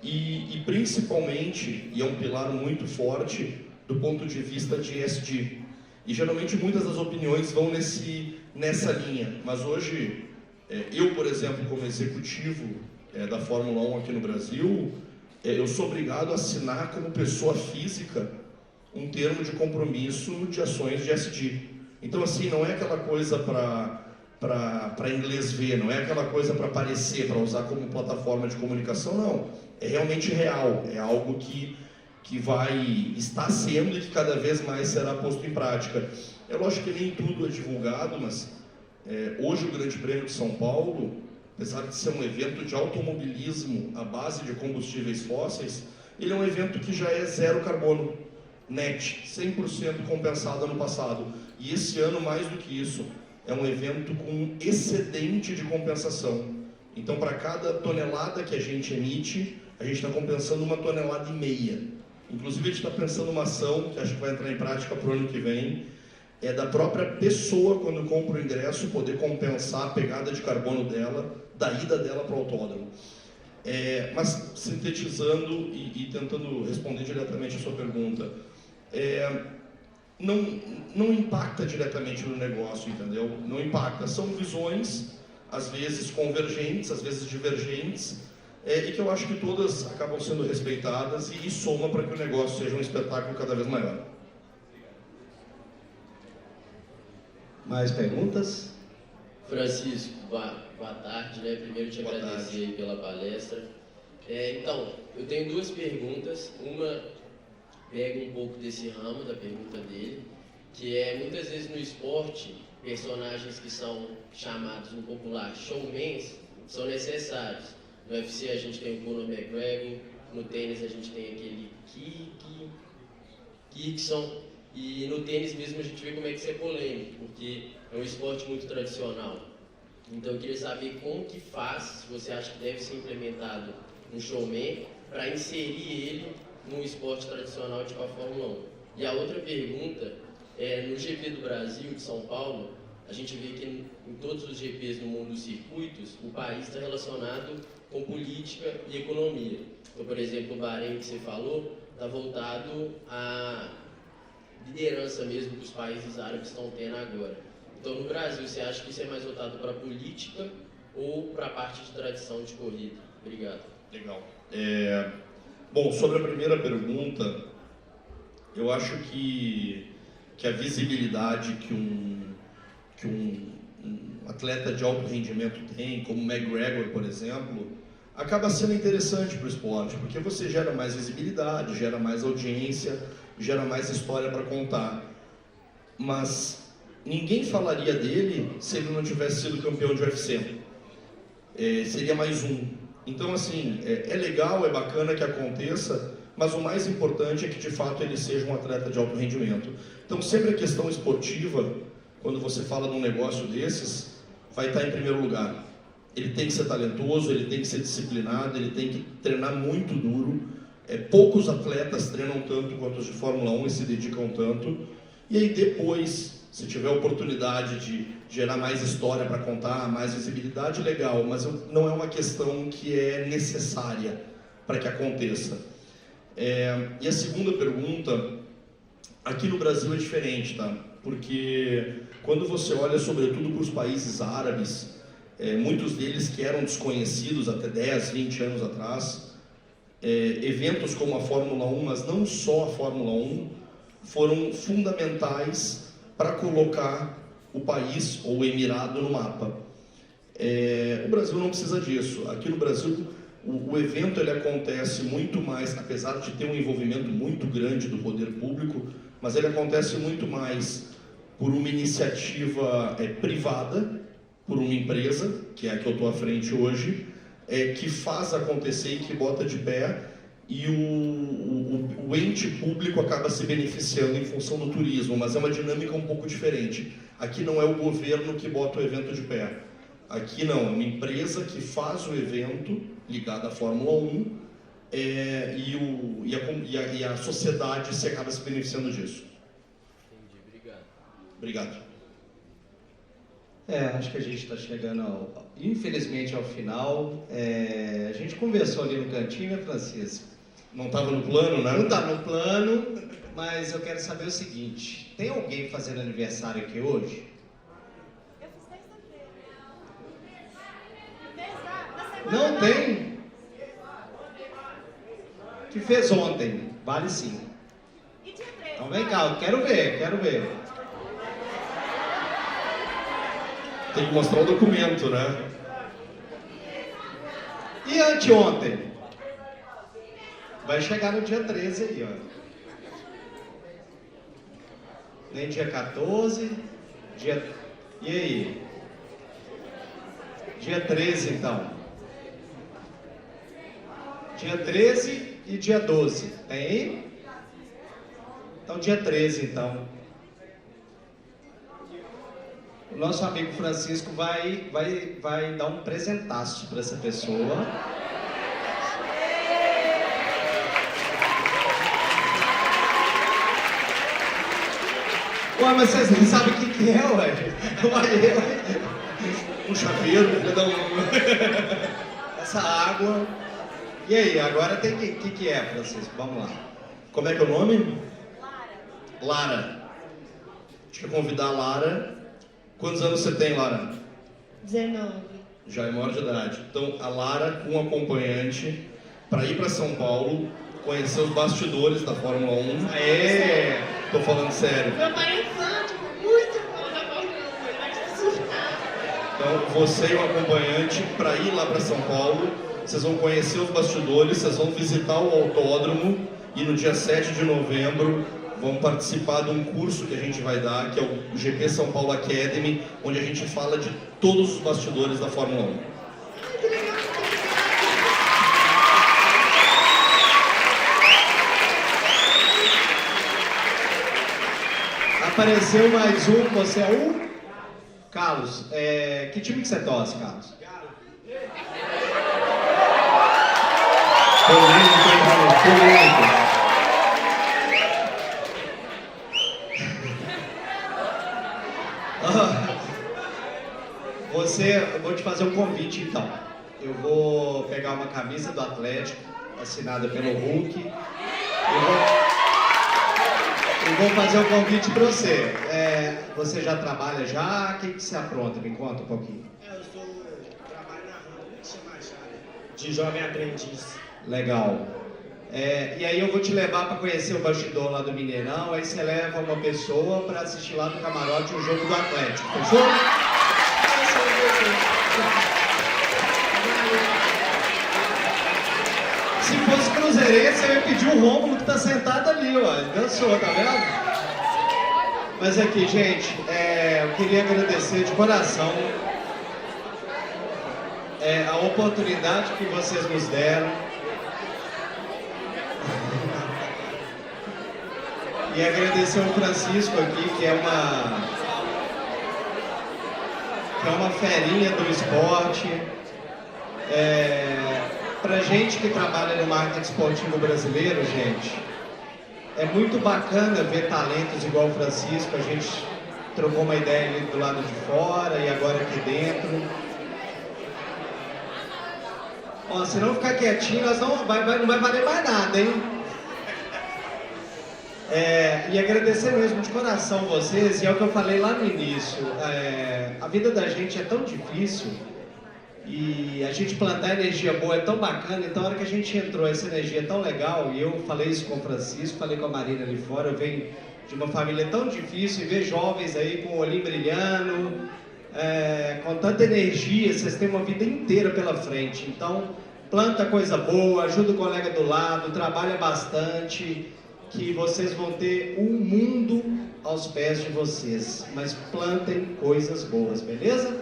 e principalmente, e é um pilar muito forte, do ponto de vista de ESG. E geralmente muitas das opiniões vão nessa linha, mas hoje, eu, por exemplo, como executivo da Fórmula 1 aqui no Brasil, eu sou obrigado a assinar como pessoa física um termo de compromisso de ações de ESG. Então, assim, não é aquela coisa para inglês ver, não é aquela coisa para aparecer, para usar como plataforma de comunicação, não. É realmente real, é algo que está sendo e que cada vez mais será posto em prática. É lógico que nem tudo é divulgado, mas hoje o Grande Prêmio de São Paulo, apesar de ser um evento de automobilismo à base de combustíveis fósseis, ele é um evento que já é zero carbono, net, 100% compensado ano passado. E esse ano, mais do que isso, é um evento com excedente de compensação. Então, para cada tonelada que a gente emite, a gente está compensando 1,5 toneladas. Inclusive, a gente está pensando uma ação, que acho que vai entrar em prática para o ano que vem, da própria pessoa, quando compra o ingresso, poder compensar a pegada de carbono dela, da ida dela para o autódromo. Mas, sintetizando e tentando responder diretamente a sua pergunta, não impacta diretamente no negócio, entendeu? Não impacta. São visões, às vezes convergentes, às vezes divergentes, e que eu acho que todas acabam sendo respeitadas e soma para que o negócio seja um espetáculo cada vez maior. Mais perguntas? Francisco, boa tarde, né? Primeiro te agradecer aí pela palestra. Então, eu tenho duas perguntas. Uma pega um pouco desse ramo da pergunta dele, que é, muitas vezes no esporte, personagens que são chamados no popular showmans são necessários. No UFC a gente tem o Conor McGregor, no tênis a gente tem aquele Kirkson, e no tênis mesmo a gente vê como é que isso é polêmico, porque é um esporte muito tradicional. Então eu queria saber como que faz, se você acha que deve ser implementado um showman, para inserir ele num esporte tradicional tipo a Fórmula 1. E a outra pergunta é, no GP do Brasil, de São Paulo, a gente vê que em todos os GPs no mundo dos circuitos, o país está relacionado com política e economia. Então, por exemplo, o Bahrein que você falou, está voltado à liderança mesmo que os países árabes estão tendo agora. Então, no Brasil, você acha que isso é mais voltado para a política ou para a parte de tradição de corrida? Obrigado. Legal. Bom, sobre a primeira pergunta, eu acho que a visibilidade que um atleta de alto rendimento tem, como o McGregor, por exemplo, acaba sendo interessante para o esporte, porque você gera mais visibilidade, gera mais audiência, gera mais história para contar. Mas ninguém falaria dele se ele não tivesse sido campeão de UFC. Seria mais um. Então, assim, é legal, é bacana que aconteça, mas o mais importante é que, de fato, ele seja um atleta de alto rendimento. Então, sempre a questão esportiva, quando você fala de um negócio desses, vai estar em primeiro lugar. Ele tem que ser talentoso, ele tem que ser disciplinado, ele tem que treinar muito duro. Poucos atletas treinam tanto quanto os de Fórmula 1 e se dedicam tanto. E aí depois, se tiver a oportunidade de gerar mais história para contar, mais visibilidade, legal, mas não é uma questão que é necessária para que aconteça. E a segunda pergunta, aqui no Brasil é diferente, tá? Porque quando você olha sobretudo para os países árabes, muitos deles que eram desconhecidos até 10, 20 anos atrás, eventos como a Fórmula 1, mas não só a Fórmula 1, foram fundamentais para colocar o país ou o Emirado no mapa. O Brasil não precisa disso. Aqui no Brasil, o evento ele acontece muito mais, apesar de ter um envolvimento muito grande do poder público, mas ele acontece muito mais por uma iniciativa privada, por uma empresa, que é a que eu estou à frente hoje, que faz acontecer e que bota de pé, e o ente público acaba se beneficiando em função do turismo, mas é uma dinâmica um pouco diferente. Aqui não é o governo que bota o evento de pé. Aqui não, é uma empresa que faz o evento ligado à Fórmula 1 e a sociedade se acaba se beneficiando disso. Entendi, Obrigado. Acho que a gente está chegando, infelizmente, ao final. A gente conversou ali no cantinho, né, Francisco? Não estava no plano, né? Não está no plano, mas eu quero saber o seguinte: tem alguém fazendo aniversário aqui hoje? Eu fiz sexta-feira. Não tem? Que fez ontem, vale sim. E dia 3? Então vem cá, eu quero ver. Tem que mostrar o documento, né? E anteontem? Vai chegar no dia 13 aí, ó. Nem dia 14, dia... E aí? Dia 13, então. Dia 13 e dia 12. Tem? Então, dia 13, então. O nosso amigo Francisco vai dar um presentaço para essa pessoa. Ué, mas vocês nem sabem o que é, ué. Um chaveiro, essa água. E aí, agora tem que é, Francisco? Vamos lá. Como é que é o nome? Lara. Lara. Deixa eu convidar a Lara. Quantos anos você tem, Lara? 19. Já é maior de idade. Então, a Lara, com um acompanhante, para ir para São Paulo, conhecer os bastidores da Fórmula 1. Tô falando sério. Meu pai é fã, tipo, muito fã da Fórmula 1, ele vai surtar. Então, você e o acompanhante, para ir lá para São Paulo, vocês vão conhecer os bastidores, vocês vão visitar o autódromo e no dia 7 de novembro vão participar de um curso que a gente vai dar, que é o GP São Paulo Academy, onde a gente fala de todos os bastidores da Fórmula 1. Apareceu mais um, você é o? Carlos, que time que você torce, Carlos? Polêmico, hein, Carlos? Polêmico. Eu vou te fazer um convite então. Eu vou pegar uma camisa do Atlético, assinada pelo Hulk, e vou fazer um convite para você. Você já trabalha já? O que você apronta? Me conta um pouquinho. Eu trabalho na rua, de jovem aprendiz. Legal. E aí eu vou te levar para conhecer o bastidor lá do Mineirão, aí você leva uma pessoa para assistir lá no camarote o jogo do Atlético, fechou? Se fosse cruzeirense, eu ia pedir o Rômulo que tá sentado ali, ó. Dançou, tá vendo? Mas aqui, gente, eu queria agradecer de coração a oportunidade que vocês nos deram. E agradecer ao Francisco aqui, que é uma ferinha do esporte. Pra gente que trabalha no marketing esportivo brasileiro, gente, é muito bacana ver talentos igual o Francisco. A gente trocou uma ideia ali do lado de fora e agora aqui dentro. Ó, se não ficar quietinho, nós não vai valer mais nada, hein? E agradecer mesmo de coração vocês, e é o que eu falei lá no início, a vida da gente é tão difícil e a gente plantar energia boa é tão bacana. Então a hora que a gente entrou, essa energia é tão legal, e eu falei isso com o Francisco, falei com a Marina ali fora, eu venho de uma família tão difícil e ver jovens aí com o olhinho brilhando, com tanta energia, vocês têm uma vida inteira pela frente. Então planta coisa boa, ajuda o colega do lado, trabalha bastante, que vocês vão ter um mundo aos pés de vocês, mas plantem coisas boas, beleza?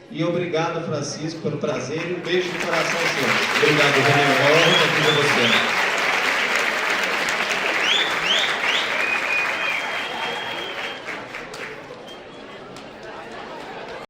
E obrigado, Francisco, pelo prazer, e um beijo no coração seu. Obrigado, René. Uma honra estar aqui com você.